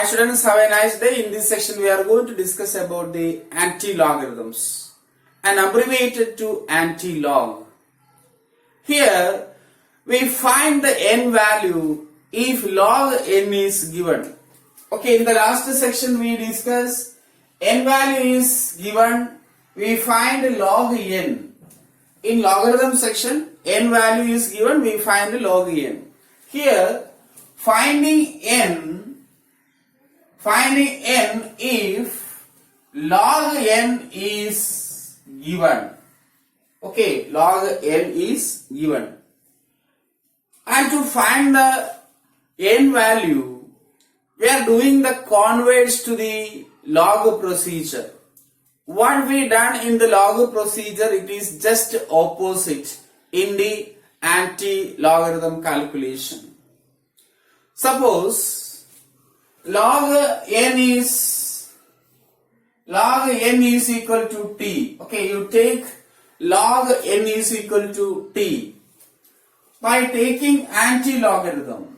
Hi students, have a nice day. In this section we are going to discuss about the antilogarithms and abbreviated to antilog. Here we find the n value if log n is given. Okay, in the last section we discussed n value is given, we find log n. In logarithm section n value is given, we find log n. Here finding n if log n is given. Okay, log n is given. And to find the n value, we are doing the converts to the log procedure. What we done in the log procedure, it is just opposite in the anti-logarithm calculation. Suppose log n is equal to t. Okay, you take log n is equal to t. By taking anti-logarithm,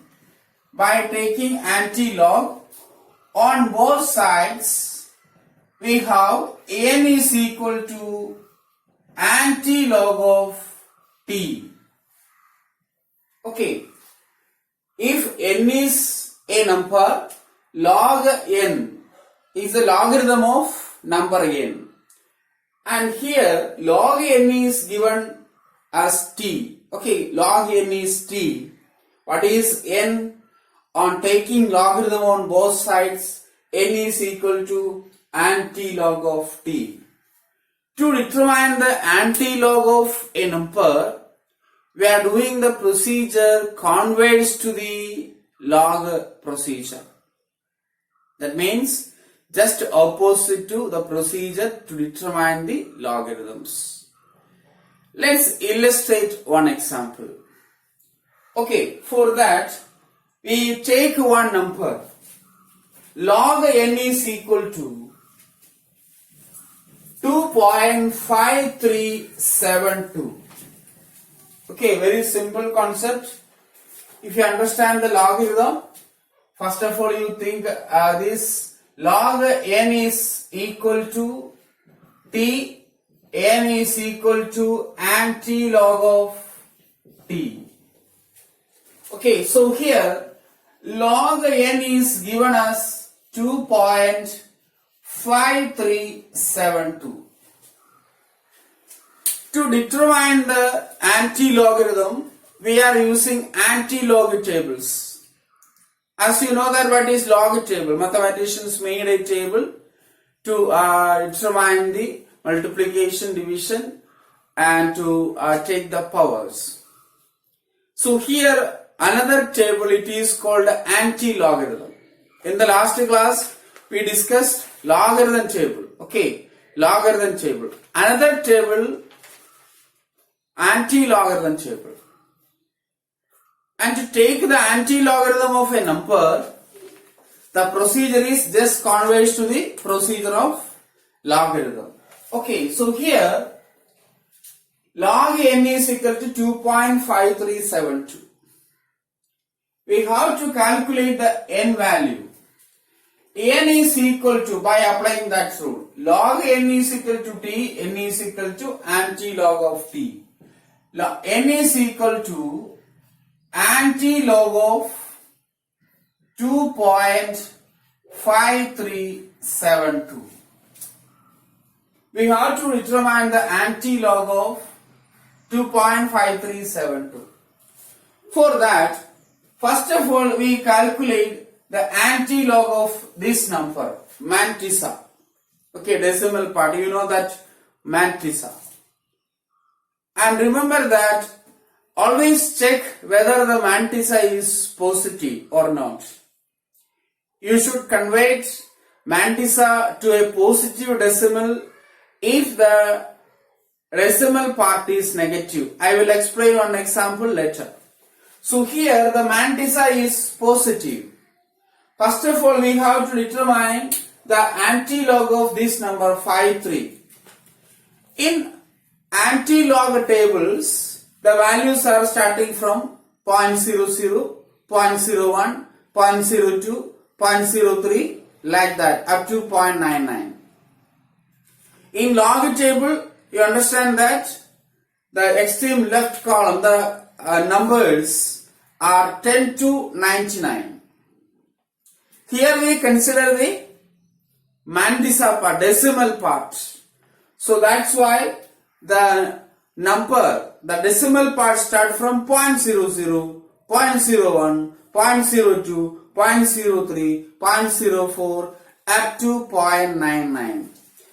on both sides, we have n is equal to antilog of t. Okay, if n is a number, log n is the logarithm of number n, and here log n is given as t. Okay, log n is t. What is n? On taking logarithm on both sides, n is equal to antilog of t. To determine the antilog of a number, we are doing the procedure converts to the log procedure. That means just opposite to the procedure to determine the logarithms. Let's illustrate one example. Okay, for that we take one number. Log n is equal to 2.5372. Okay, very simple concept. If you understand the logarithm, first of all you think this log n is equal to t, n is equal to antilog of t. Okay, so here log n is given as 2.5372. To determine the anti-logarithm, we are using anti-log tables. As you know that what is log table, mathematicians made a table to determine the multiplication, division, and to take the powers. So here another table, it is called anti-logarithm. In the last class we discussed logarithm table. Okay, logarithm table. Another table, anti-logarithm table. And to take the anti-logarithm of a number, the procedure is just converts to the procedure of logarithm. Okay, so here log n is equal to 2.5372. We have to calculate the n value. N is equal to, by applying that rule, log n is equal to t, n is equal to antilog of t. N is equal to antilog of 2.5372. We have to determine the antilog of 2.5372. For that, first of all we calculate the antilog of this number, mantissa. Okay, decimal part, you know that mantissa. And remember that always check whether the mantissa is positive or not. You should convert mantissa to a positive decimal if the decimal part is negative. I will explain one example later. So here the mantissa is positive. First of all we have to determine the antilog of this number 53. In antilog tables, the values are starting from 0.00, 0.01, 0.02, 0.03 like that up to 0.99. In log table, you understand that the extreme left column, the numbers are 10 to 99. Here we consider the Mandisa part, decimal part. So that's why the number, the decimal part start from 0.00, 0.01, 0.02, 0.03, 0.04 up to 0.99.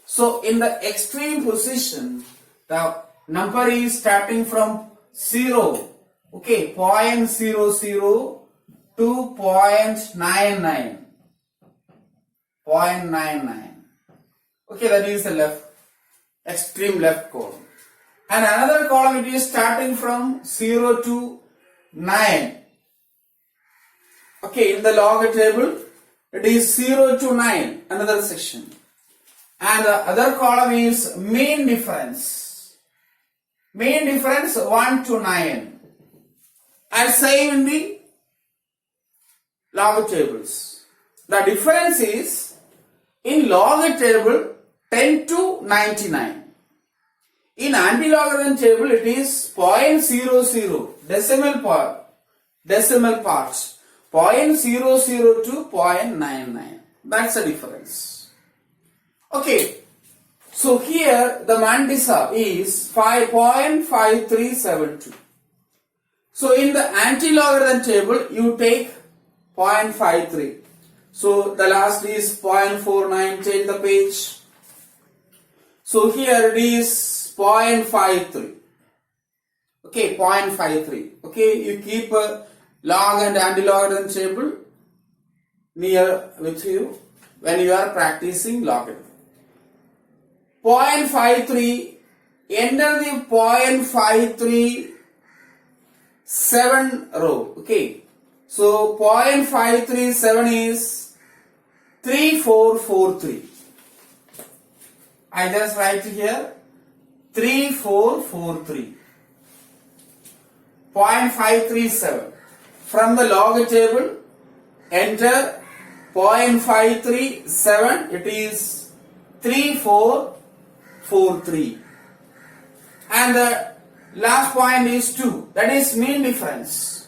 So in the extreme position, the number is starting from 0, okay, 0.00 to 0.99. 0.99. Okay, that is the left, extreme left column. And another column, it is starting from 0 to 9. Okay, in the log table, it is 0 to 9, another section. And the other column is mean difference. Mean difference 1 to 9. And same in the log tables. The difference is in log table 10 to 99. In antilogarithm table it is 0.00 decimal parts 0.00 to 0.99. That's the difference. Okay, so here the Mandisa is 5.5372. So in the antilogarithm table you take 0.53. So the last is 0.49, change the page. So here it is 0.53. Okay, 0.53. Okay, you keep a log and antilogarithm table near with you when you are practicing logarithm. 0.53, enter the 0.537 row. Okay, so 0.537 is 3443. I just write here 3443. 0.537. From the log table, enter 0.537, it is 3443. And the last point is 2, that is mean difference.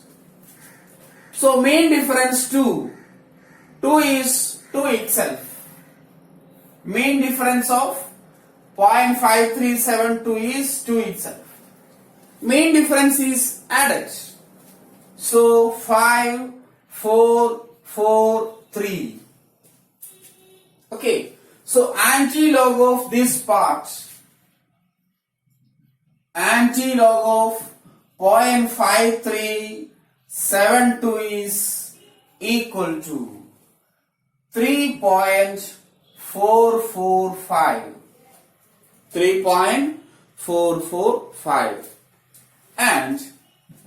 So mean difference 2 is 2 itself. Mean difference of 0.5372 is 2 itself. Mean difference is added. So 5, 4, 4, 3. Okay. So antilog of this part, antilog of 0.5372 is equal to 3.445. 3.445. And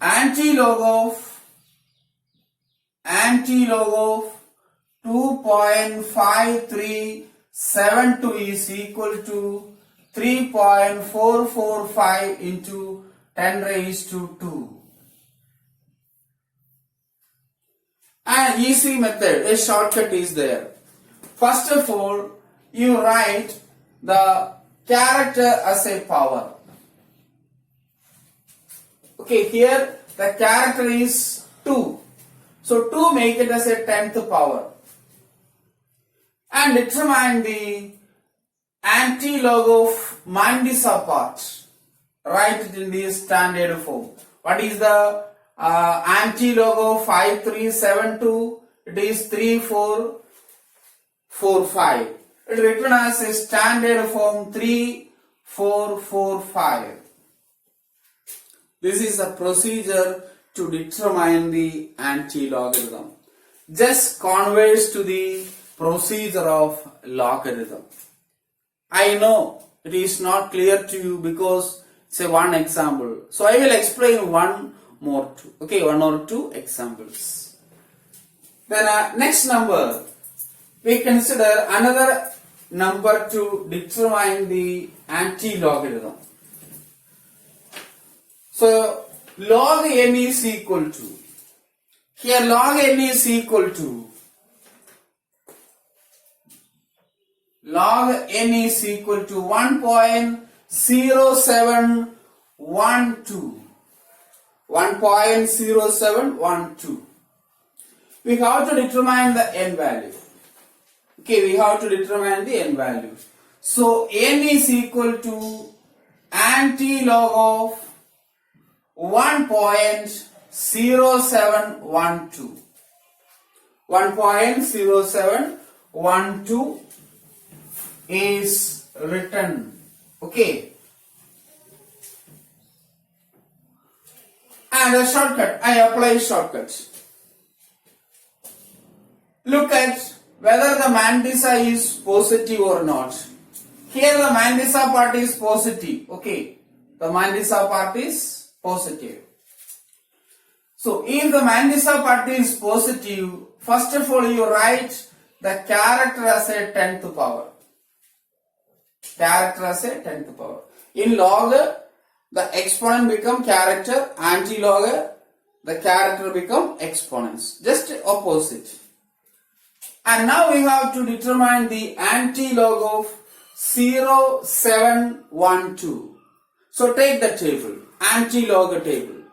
antilog of 2.5372 is equal to 3.445 into 10 raised to 2. An easy method, a shortcut is there. First of all, you write the character as a power. Okay, here the character is 2. So 2 make it as a 10th power. And determine the antilog of Mandisa part. Write it in the standard form. What is the antilog of 5372? It is 3445. It is written as a standard form 3445. This is a procedure to determine the antilogarithm. Just converse to the procedure of logarithm. I know it is not clear to you because it's a one example. So I will explain one or two examples. Then next number, we consider another number to determine the antilogarithm. So log n is equal to, here log n is equal to log n is equal to 1.0712. 1.0712. We have to determine the n value. Okay, we have to determine the n value. So n is equal to antilog of 1.0712. 1.0712 is written. Okay. And a shortcut. I apply shortcut. Look at whether the mantissa is positive or not. Here the mantissa part is positive. Okay. The mantissa part is positive. So if the mantissa part is positive, first of all you write the character as a 10th power. Character as a 10th power. In log, the exponent become character, antilog, the character become exponents. Just opposite. And now we have to determine the antilog of 0712. So take the table, antilog table.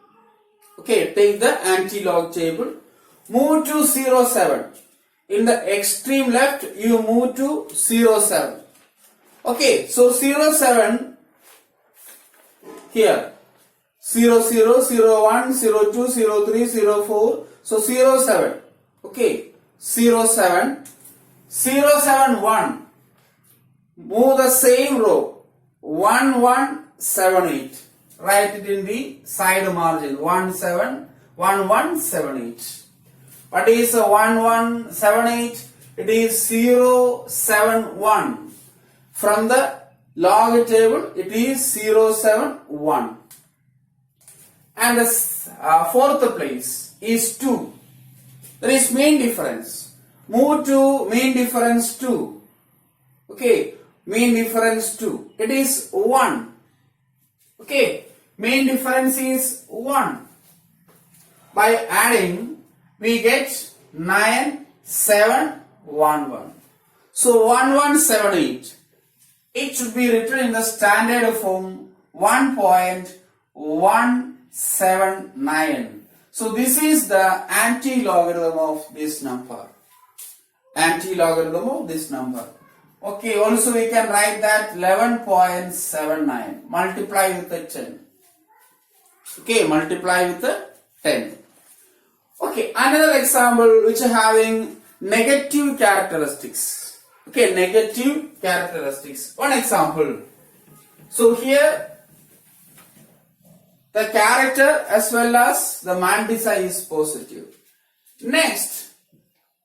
Okay, take the antilog table. Move to 07. In the extreme left, you move to 07. Okay, so 07 here. 00, 01, 02, 03, 04. So 07. Okay, 07. 071. Move the same row. 1178. Write it in the side margin. 1178. What is 1178? It is 071. From the log table, it is 071. And the fourth place is 2. There is mean difference. Move to mean difference 2. Okay, mean difference 2. It is 1. Okay, mean difference is 1. By adding, we get 9711. So 1178. It should be written in the standard form 1.179. So this is the anti-logarithm of this number. Anti-logarithm of this number. Okay, also we can write that 11.79. Multiply with the 10. Okay, multiply with the 10. Okay, another example which is having negative characteristics. Okay, negative characteristics. One example. So here the character as well as the mantissa is positive. Next,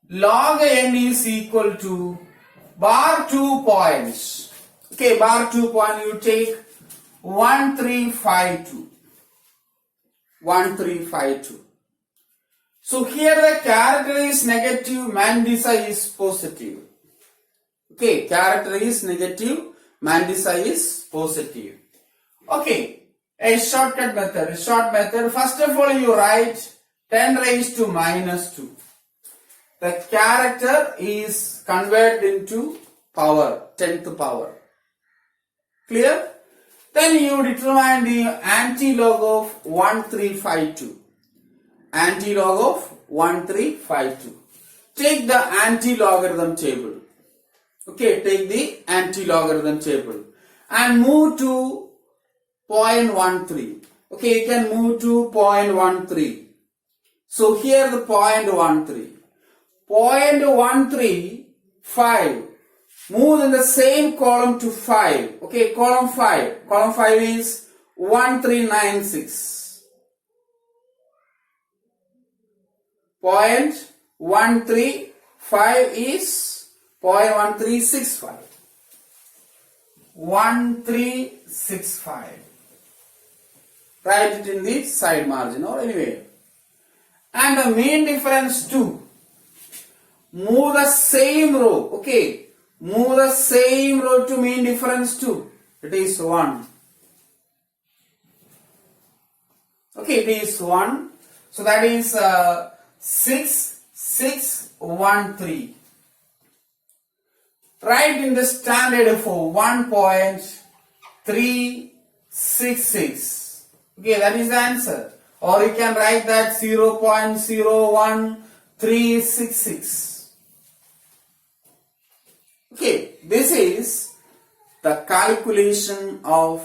log n is equal to bar 2 points. Okay, bar 2 point you take 1352. 1352. So here the character is negative, mantissa is positive. Okay, character is negative, mantissa is positive. Okay, a shortcut method, short method. First of all you write 10 raised to minus 2. The character is converted into power, 10th power. Clear? Then you determine the antilog of 1352. Antilog of 1352. Take the anti-logarithm table. Okay, take the anti-logarithm table and move to 0.13. Okay, you can move to 0.13. So here the 0.13. 0.135. Move in the same column to 5. Okay, column 5. Column 5 is 1396. 0.135 is 0.1365. 1365. Write it in the side margin or anywhere. And the mean difference 2. Move the same row. Okay. Move the same row to mean difference 2. It is 1. Okay, it is 1. So that is 6613. write in the standard form 1.366. Okay, that is the answer. Or you can write that 0.01366. Okay, this is the calculation of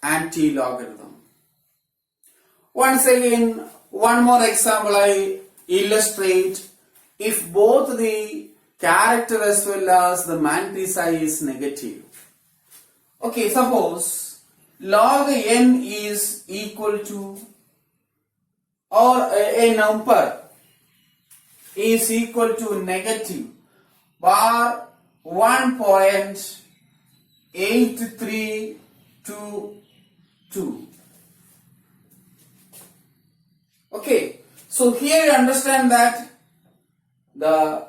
anti-logarithm. Once again, one more example I illustrate. If both the character as well as the mantissa is negative. Okay, suppose log n is equal to, or a number is equal to negative bar 1.8322. Okay, so here you understand that the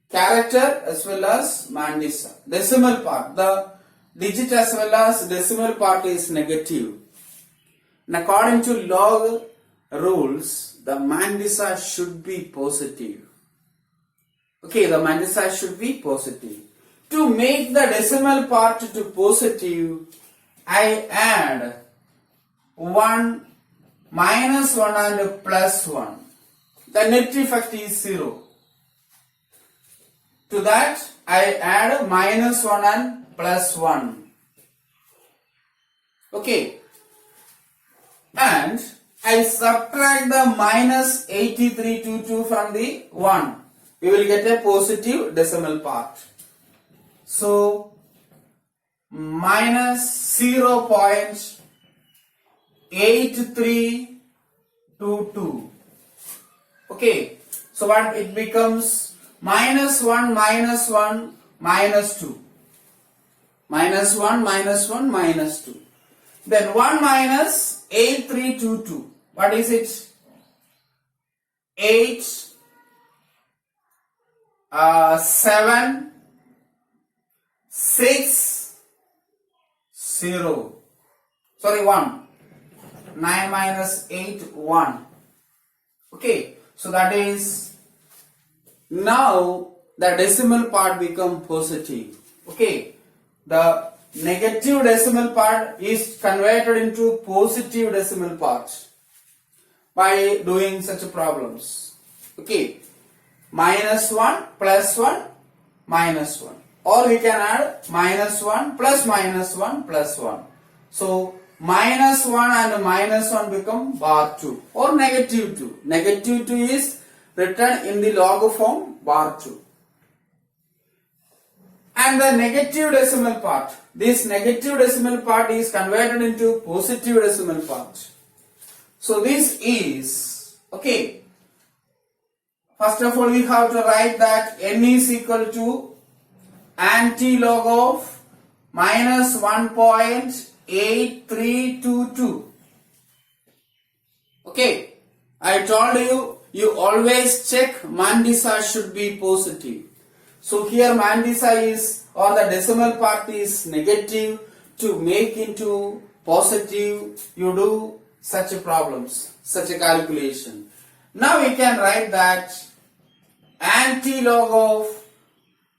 character as well as mantissa, decimal part, the digit as well as decimal part is negative. And according to log rules, the mantissa should be positive. Okay, the mantissa should be positive. To make the decimal part to positive, I add 1, minus 1 and plus 1. The net effect is 0. To that, I add minus 1 and plus 1. Okay. And I subtract the minus 8322 from the 1. We will get a positive decimal part. So, minus 0.8322. Okay. So, what it becomes? Minus 1, minus 1, minus 2. Minus 1, minus 1, minus 2. Then 1 minus 8322. What is it? 8, 7, 6, 0. Sorry, 1. 9 minus 8, 1. Okay. So that is, now the decimal part become positive. Okay. The negative decimal part is converted into positive decimal part by doing such problems. Okay. Minus 1, plus 1, minus 1. Or we can add minus 1 plus minus 1 plus 1. So, minus 1 and minus 1 become bar 2 or negative 2. Negative 2 is written in the log form bar 2. And the negative decimal part, this negative decimal part is converted into positive decimal part. So this is, okay, first of all we have to write that n is equal to antilog of minus 1.8322. Okay, I told you, you always check mantissa should be positive. So here mantissa is, or the decimal part is negative. To make into positive, you do such problems, such a calculation. Now we can write that antilog of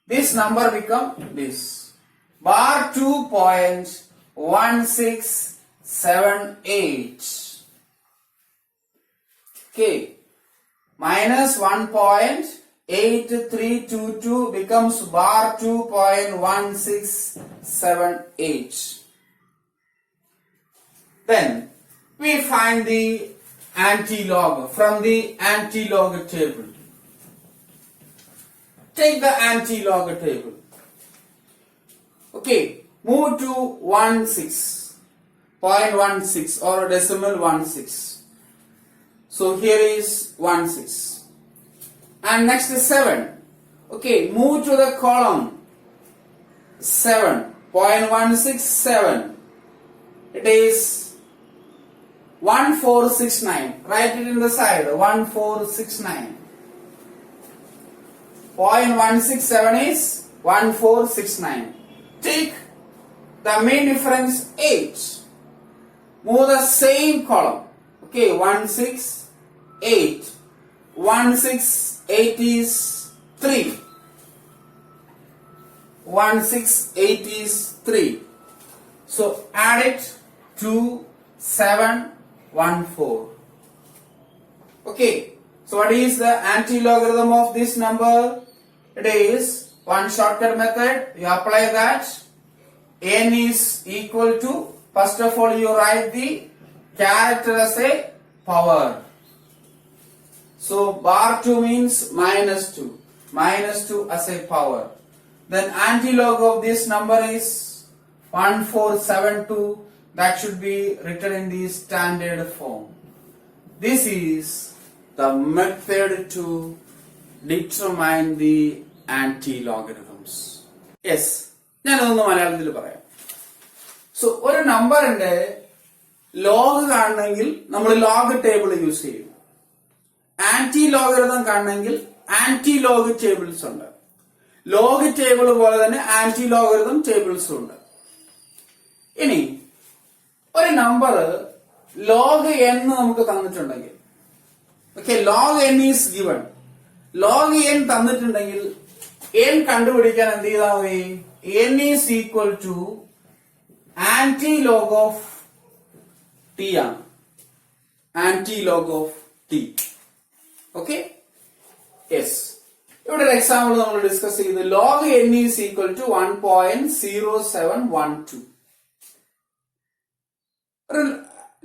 this number become this, bar 2.1678. Okay, minus 1.8322 becomes bar 2.1678. Then we find the antilog from the antilog table. Take the antilog table. Okay, move to 0.16 or decimal 16. So here is 16. And next is 7. Okay, move to the column 7. 0.167. It is 1469. Write it in the side. 1469. 0.167 is 1469. Take the main difference 8. Move the same column. Okay, 168. 168 is 3. 168 is 3. So add it 2, 7, 1, 4. Okay. So what is the anti-logarithm of this number? It is one shortcut method. You apply that. N is equal to, first of all you write the character as a power. So bar 2 means minus 2. Minus 2 as a power. Then antilog of this number is 1472. That should be written in the standard form. This is the method to determine the anti-logarithms. Yes. ഞാനതൊന്ന് മലയാളത്തിൽ പറയാം. So ഒരു നമ്പറിന്റെ log കാണണമെങ്കിൽ നമ്മൾ log table use ചെയ്യും. Anti logarithm കാണണമെങ്കിൽ anti log tables ഉണ്ട്. ലോഗ് ടേബിൾ പോലെ തന്നെ ആന്റി ലോഗരിതം ടേബിൾസും ഉണ്ട്. ഇനി ഒരു നമ്പർ ലോഗ് n നമുക്ക് തന്നിട്ടുണ്ടെങ്കിൽ, okay, log n is given, log n തന്നിട്ടുണ്ടെങ്കിൽ n കണ്ടുപിടിക്കാൻ എന്ത് ചെയ്താൽ മതി? n is equal to anti log of t ആണ്. Anti log of t. Okay, yes. ഇവിടെ ഒരു എക്സാമ്പിൾ നമ്മൾ ഡിസ്കസ് ചെയ്ത് log n is equal to 1.0712. ഒരു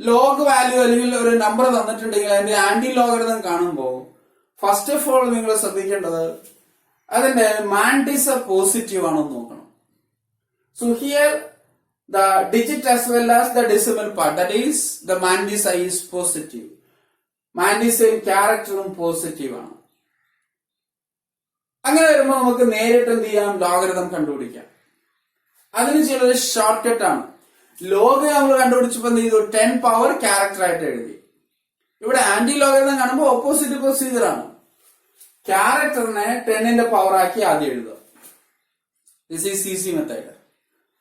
ലോഗ് വാല്യൂ അല്ലെങ്കിൽ ഒരു നമ്പർ തന്നിട്ടുണ്ടെങ്കിൽ അതിന്റെ ആന്റി ലോഗരിതം കാണുമ്പോൾ ഫസ്റ്റ് ഓഫ് ഓൾ നിങ്ങൾ ശ്രദ്ധിക്കേണ്ടത് അതിന്റെ മാൻഡിസ പോസിറ്റീവ് ആണോ നോക്കണം. So here the digit as well as the decimal part, that is the mandisa is positive. മാൻഡിസയും ക്യാരക്ടറും പോസിറ്റീവ് ആണ്. അങ്ങനെ വരുമ്പോൾ നമുക്ക് നേരിട്ട് എന്ത് ചെയ്യാം? ലോഗരിതം കണ്ടുപിടിക്കാം. അതിന് ചിലത് ഷോർട്ട് കട്ട് ആണ്. ലോഗ് നമ്മൾ കണ്ടുപിടിച്ചപ്പോൾ എന്ത് ചെയ്തു? 10 പവർ ക്യാരക്ടർ ആയിട്ട് എഴുതി. ഇവിടെ ആന്റി ലോഗരിതം കാണുമ്പോൾ ഓപ്പോസിറ്റ് പ്രൊസീജിയർ ആണ്. ക്യാരക്ടറിനെ 10ന്റെ പവർ ആക്കി ആദ്യം എഴുതുക. This is easy method.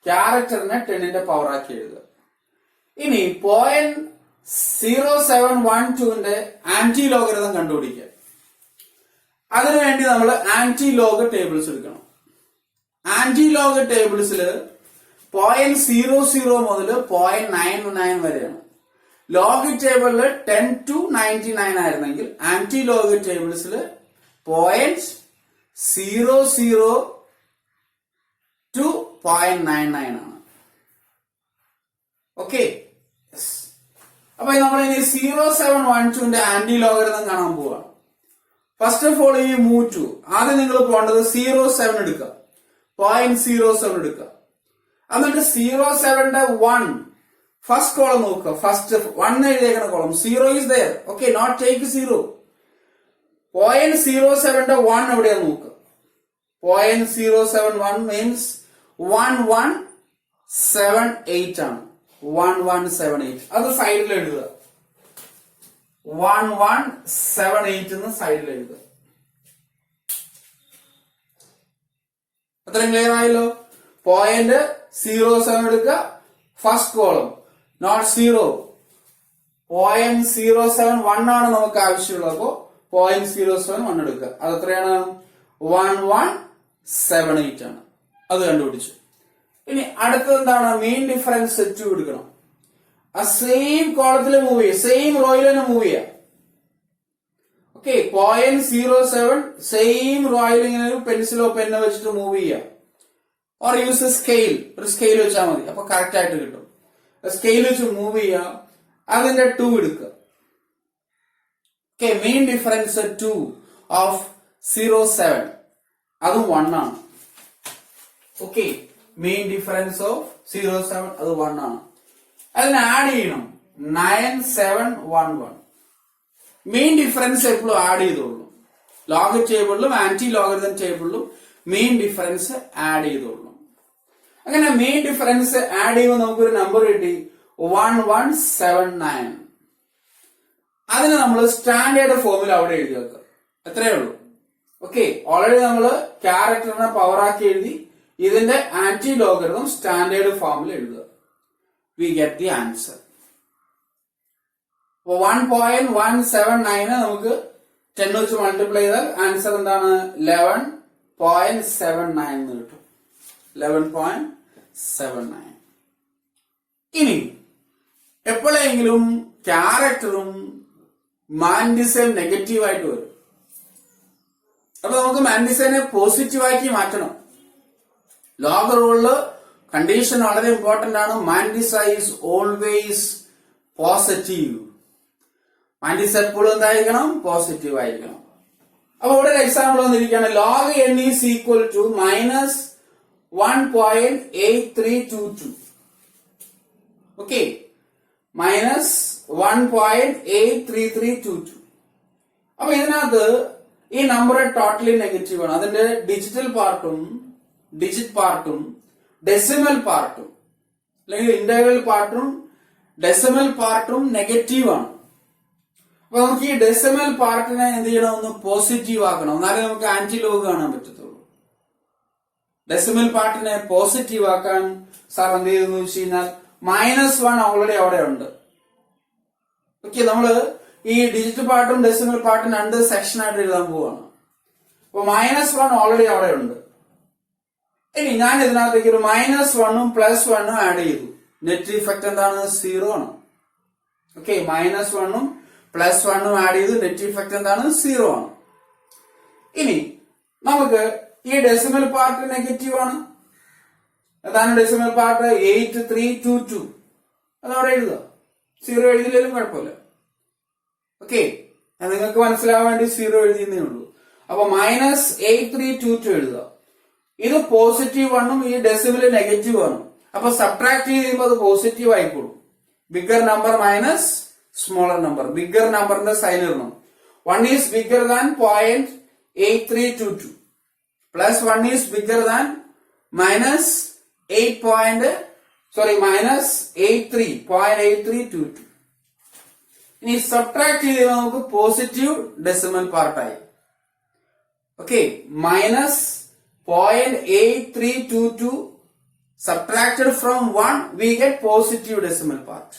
ക്യാരക്ടറിനെ 10ന്റെ പവർ ആക്കി എഴുതുക. ഇനി 0.0712ന്റെ ആന്റി ലോഗരിതം കണ്ടുപിടിക്കുക. അതിനുവേണ്ടി നമ്മൾ ആന്റി ലോഗ് ടേബിൾസ് എടുക്കണം. ആന്റി ലോഗ് ടേബിൾസിൽ 0.00 മുതൽ 0.99 വരെയാണ്. ലോഗ് ടേബിളിൽ 10 to 99 ആയിരുന്നെങ്കിൽ ആന്റി ലോഗ് ടേബിൾസിൽ 0.00 to 0.99 ആണ്. ഓക്കെ, അപ്പൊ നമ്മൾ ഇനി 0.712ന്റെ ആന്റി ലോഗരിതം കാണാൻ പോവാണ്. ഫസ്റ്റ് ഓഫ് ഓൾ ഈ മൂവ് ടു ആദ്യം നിങ്ങൾ പോകേണ്ടത് 0.7 എടുക്കുക, 0.07 എടുക്കുക. എന്നിട്ട് 0.7ന്റെ 1 ഫസ്റ്റ് കോളം നോക്കുക. ഫസ്റ്റ് 1 എഴുതിയേക്കുന്ന column 0 is there. Okay, not take 0. 0.07ന്റെ 1 എവിടെയാ നോക്കുക. 0.071 മീൻസ് 1178 ആണ്. 1178 അത് സൈഡിൽ എഴുതുക. 1178 എന്ന് സൈഡിൽ എഴുതുക. അത്രയും ക്ലിയർ ആയല്ലോ. 0.07 എടുക്കുക, ഫസ്റ്റ് കോളം നോട്ട് 0. 0.071 ആണ് നമുക്ക് ആവശ്യമുള്ളത്. അപ്പോ 0.071 എടുക്കുക. അത് എത്രയാണ്? 1178 ആണ്. അത് കണ്ടുപിടിച്ചു. ഇനി അടുത്തത് എന്താണ്? മെയിൻ ഡിഫറൻസ് 2 എടുക്കണം. ആ സെയിം കോളത്തിൽ മൂവ് ചെയ്യുക, സെയിം റോയിൽ തന്നെ മൂവ് ചെയ്യാം. ഓക്കെ, 0.07 സെയിം റോയിൽ ഇങ്ങനെ ഒരു പെൻസിലോ പെന്നോ വെച്ചിട്ട് മൂവ് ചെയ്യാം. ഓർ യൂസ് സ്കെയിൽ, ഒരു സ്കെയിൽ വെച്ചാൽ മതി, അപ്പൊ കറക്റ്റ് ആയിട്ട് കിട്ടും. സ്കെയിൽ വെച്ച് മൂവ് ചെയ്യാം. അതിന്റെ 2 എടുക്കുക. ഓക്കെ, മെയിൻ ഡിഫറൻസ് 2 ഓഫ് 0.7 അതും 1 ആണ്. ഓക്കെ, മെയിൻ ഡിഫറൻസ് ഓഫ് 0.7 അത് 1 ആണ്. അതിന് ആഡ് ചെയ്യണം 9711. മെയിൻ ഡിഫറൻസ് എപ്പോഴും ആഡ് ചെയ്തോളൂ. ലോഗ് ടേബിളിലും ആന്റി ലോഗരിതം ടേബിളിലും മെയിൻ ഡിഫറൻസ് ആഡ് ചെയ്തോളൂ. അങ്ങനെ മെയിൻ ഡിഫറൻസ് ആഡ് ചെയ്യുമ്പോൾ നമുക്കൊരു നമ്പർ കിട്ടി 1179. അതിന് നമ്മൾ സ്റ്റാൻഡേർഡ് ഫോമിൽ അവിടെ എഴുതി വെക്കുക. എത്രയേ ഉള്ളൂ. ഓക്കെ, ഓൾറെഡി നമ്മൾ ക്യാരക്ടറിനെ പവറാക്കി എഴുതി. ഇതിന്റെ ആന്റി ലോഗരിതം സ്റ്റാൻഡേർഡ് ഫോമിൽ എഴുതുക. We get the answer. 1.179 നമുക്ക് 10 വെച്ച് മൾട്ടിപ്ലൈ ചെയ്താൽ ആൻസർ എന്താണ്? 11.79 എന്ന് കിട്ടും. 11.79. ഇനി എപ്പോഴെങ്കിലും ക്യാരക്ടറും മാൻഡിസൈൻ നെഗറ്റീവ് ആയിട്ട് വരും. അപ്പൊ നമുക്ക് മാൻഡിസൈനെ പോസിറ്റീവാക്കി മാറ്റണം. ലോഗ് റൂളില് കണ്ടീഷൻ വളരെ ഇമ്പോർട്ടന്റ് ആണ്. Mantissa is always positive. Mantissa എപ്പോഴും എന്തായിരിക്കണം? പോസിറ്റീവ് ആയിരിക്കണം. അപ്പൊ ഇവിടെ ഒരു എക്സാമ്പിൾ വന്നിരിക്കുകയാണ്. Log n is equal to -1.8322. Okay, -1.83322. അപ്പൊ ഇതിനകത്ത് ഈ നമ്പർ ടോട്ടലി നെഗറ്റീവ് ആണ്. അതിന്റെ ഡിജിറ്റ് പാർട്ടും ഡെസിമൽ പാർട്ടും അല്ലെങ്കിൽ ഇന്റഗ്രൽ പാർട്ടും ഡെസിമൽ പാർട്ടും നെഗറ്റീവ് ആണ്. അപ്പൊ നമുക്ക് ഈ ഡെസിമൽ പാർട്ടിനെ എന്ത് ചെയ്യണം? ഒന്ന് പോസിറ്റീവ് ആക്കണം. എന്നാലേ നമുക്ക് ആന്റിലോഗ് കാണാൻ പറ്റത്തുള്ളൂ. ഡെസിമൽ പാർട്ടിനെ പോസിറ്റീവ് ആക്കാൻ സാർ എന്ത് ചെയ്തെന്ന് വെച്ച് കഴിഞ്ഞാൽ -1 ഓൾറെഡി അവിടെ ഉണ്ട്. ഓക്കെ, നമ്മള് ഈ ഡിജിറ്റ് പാർട്ടും ഡെസിമൽ പാർട്ടും രണ്ട് സെക്ഷൻ ആയിട്ട് എഴുതാൻ പോവാണ്. അപ്പൊ -1 ഓൾറെഡി അവിടെ ഉണ്ട്. ഇനി ഞാൻ ഇതിനകത്തേക്ക് ഒരു -1ഉം +1ഉം ആഡ് ചെയ്തു. നെറ്റ് ഇഫക്റ്റ് എന്താണ്? 0 ആണ്. ഓക്കെ, -1ഉം +1ഉം ആഡ് ചെയ്തു. നെറ്റ് ഇഫക്റ്റ് എന്താണ്? 0 ആണ്. ഇനി നമുക്ക് ഈ ഡെസിമൽ പാർട്ട് നെഗറ്റീവ് ആണ്. അതാണ് ഡെസിമൽ പാർട്ട് 8322. അതവിടെ എഴുതുക. 0 എഴുതിയില്ലെങ്കിലും കുഴപ്പമില്ല. ഓക്കെ, നിങ്ങൾക്ക് മനസ്സിലാവാൻ വേണ്ടി 0 എഴുതിയെന്നേ ഉള്ളൂ. അപ്പൊ -8322 എഴുതുക. ഇത് പോസിറ്റീവ് ആണും ഈ ഡെസിമല് നെഗറ്റീവ് ആണ്. അപ്പൊ സബ്ട്രാക്ട് ചെയ്യുമ്പോൾ അത് പോസിറ്റീവ് ആയിക്കോളും. Bigger number minus smaller number. Bigger നമ്പറിന്റെ സൈൻ ഇടണം. 1 is bigger than 0.8322 plus 1 is bigger than -0.8322. ഇനി സബ്ട്രാക്ട് ചെയ്ത് നമുക്ക് പോസിറ്റീവ് ഡെസിമൽ പാർട്ടായി. Okay, -0.8322 subtracted from 1 we get positive decimal part.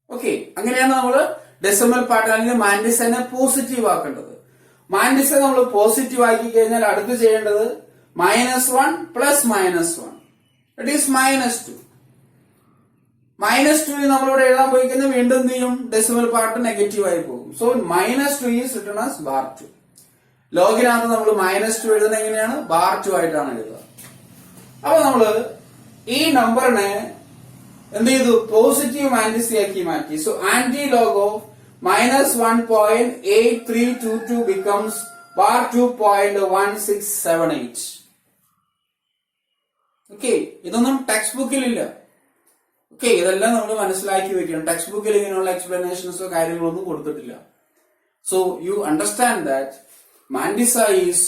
Okay, അങ്ങനെയാണ് നമ്മൾ ഡെസിമൽ പാർട്ട് അല്ലെങ്കിൽ മാൻഡിസൈനെ പോസിറ്റീവ് ആക്കേണ്ടത്. മാൻഡിസൈൻ നമ്മൾ പോസിറ്റീവ് ആക്കി കഴിഞ്ഞാൽ അടുത്ത് ചെയ്യേണ്ടത് -1 പ്ലസ് -1 ഇറ്റ് ഈസ് -2. -2 നമ്മളിവിടെ എഴുതാൻ പോയി കഴിഞ്ഞാൽ വീണ്ടും എന്ത് ചെയ്യും? ഡെസിമൽ പാർട്ട് നെഗറ്റീവ് ആയി പോകും. So -2 is written as bar2. ലോഗിനകത്ത് നമ്മൾ -2 എഴുതുന്നത് എങ്ങനെയാണ്? bar2 ആയിട്ടാണ് എഴുതുക. അപ്പൊ നമ്മള് ഈ നമ്പറിനെ എന്ത് ചെയ്തു? പോസിറ്റീവ് മാൻഡിസൈ ആക്കി മാറ്റി. So antilog of -1.8322 becomes bar2.1678. Okay, ഇതൊന്നും ടെക്സ്റ്റ് ബുക്കിലില്ല. ഓക്കെ, ഇതെല്ലാം നമ്മൾ മനസ്സിലാക്കി വെക്കണം. ടെക്സ്റ്റ് ബുക്കിൽ ഇങ്ങനെയുള്ള എക്സ്പ്ലനേഷൻസോ കാര്യങ്ങളൊന്നും കൊടുത്തിട്ടില്ല. So you understand that mantissa is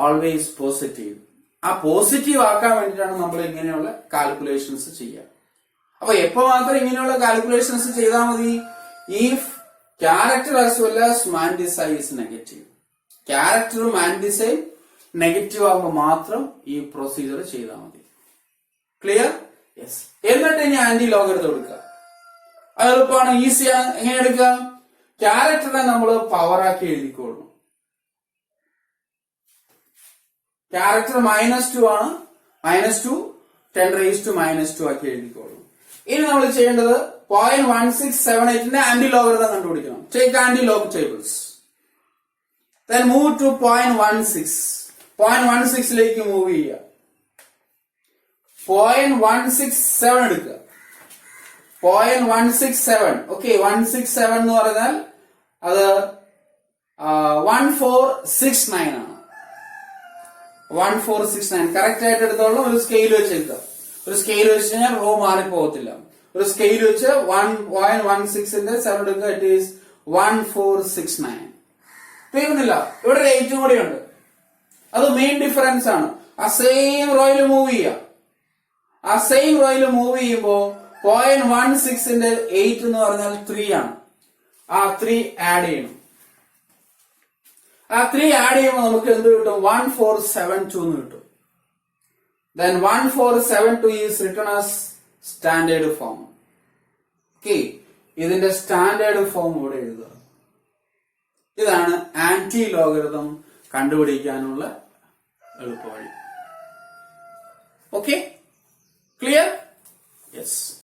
always positive. ആ പോസിറ്റീവ് ആക്കാൻ വേണ്ടിയിട്ടാണ് നമ്മൾ ഇങ്ങനെയുള്ള കാൽക്കുലേഷൻസ് ചെയ്യുക. അപ്പൊ എപ്പോ മാത്രം ഇങ്ങനെയുള്ള കാൽക്കുലേഷൻസ് ചെയ്താൽ മതി? If character as well as mantissa is negative. ക്യാരക്ടറും മാൻഡിസൈ നെഗറ്റീവ് ആകുമ്പോൾ മാത്രം ഈ പ്രൊസീജിയർ ചെയ്താൽ മതി. ക്ലിയർ? യെസ്. എന്നിട്ട് ഇനി ആന്റി ലോഗ് എടുത്ത് കൊടുക്കുക. അത് എളുപ്പമാണ്, ഈസിയാണ്. എങ്ങനെ എടുക്കുക? ക്യാരക്ടറെ നമ്മൾ പവറാക്കി എഴുതിക്കൊള്ളണം. ക്യാരക്ടർ -2 ആണ്. -2 10⁻⁻² ആക്കി എഴുതിക്കോളും. ഇനി നമ്മൾ ചെയ്യേണ്ടത് 0.1678ന്റെ ആന്റിലോഗരിതം കണ്ടുപിടിക്കണം. Take antilog tables. Then move to 0.16. 0.16ലേക്ക് മൂവ് ചെയ്യുക. 0.167 എടുക്കുക. 0.167. ഓക്കെ, 167 എന്ന് പറഞ്ഞാൽ അത് 1469 ആണ്. 1469 കറക്റ്റ് ആയിട്ട് എടുത്തോളം. ഒരു സ്കെയിൽ വെച്ച് എഴുതാം. ഒരു സ്കെയിൽ വെച്ച് കഴിഞ്ഞാൽ റോ മാറിപ്പോകത്തില്ല. ഒരു സ്കെയിൽ വെച്ച് 1.16ന്റെ 7 എടുക്കുക. It is 1469. തീർന്നില്ല, ഇവിടെ ഒരു 8 കൂടി ഉണ്ട്. അത് മെയിൻ ഡിഫറൻസ് ആണ്. ആ സെയിം റോയിൽ മൂവ് ചെയ്യുക. ആ സെയിം റോയിൽ മൂവ് ചെയ്യുമ്പോ 0.16ന്റെ 8 എന്ന് പറഞ്ഞാൽ 3 ആണ്. ആ 3 ആഡ് ചെയ്യണം. ആ 3 ആഡ് ചെയ്യുമ്പോൾ നമുക്ക് എന്ത് കിട്ടും? 1472 എന്ന് കിട്ടും. Then 1472 is written as standard form. Okay, ഇതിന്റെ സ്റ്റാൻഡേർഡ് ഫോം ഇവിടെ എഴുതുക. ഇതാണ് ആന്റി ലോഗരിതം കണ്ടുപിടിക്കാനുള്ള എളുപ്പവഴി. Okay? Clear? Yes.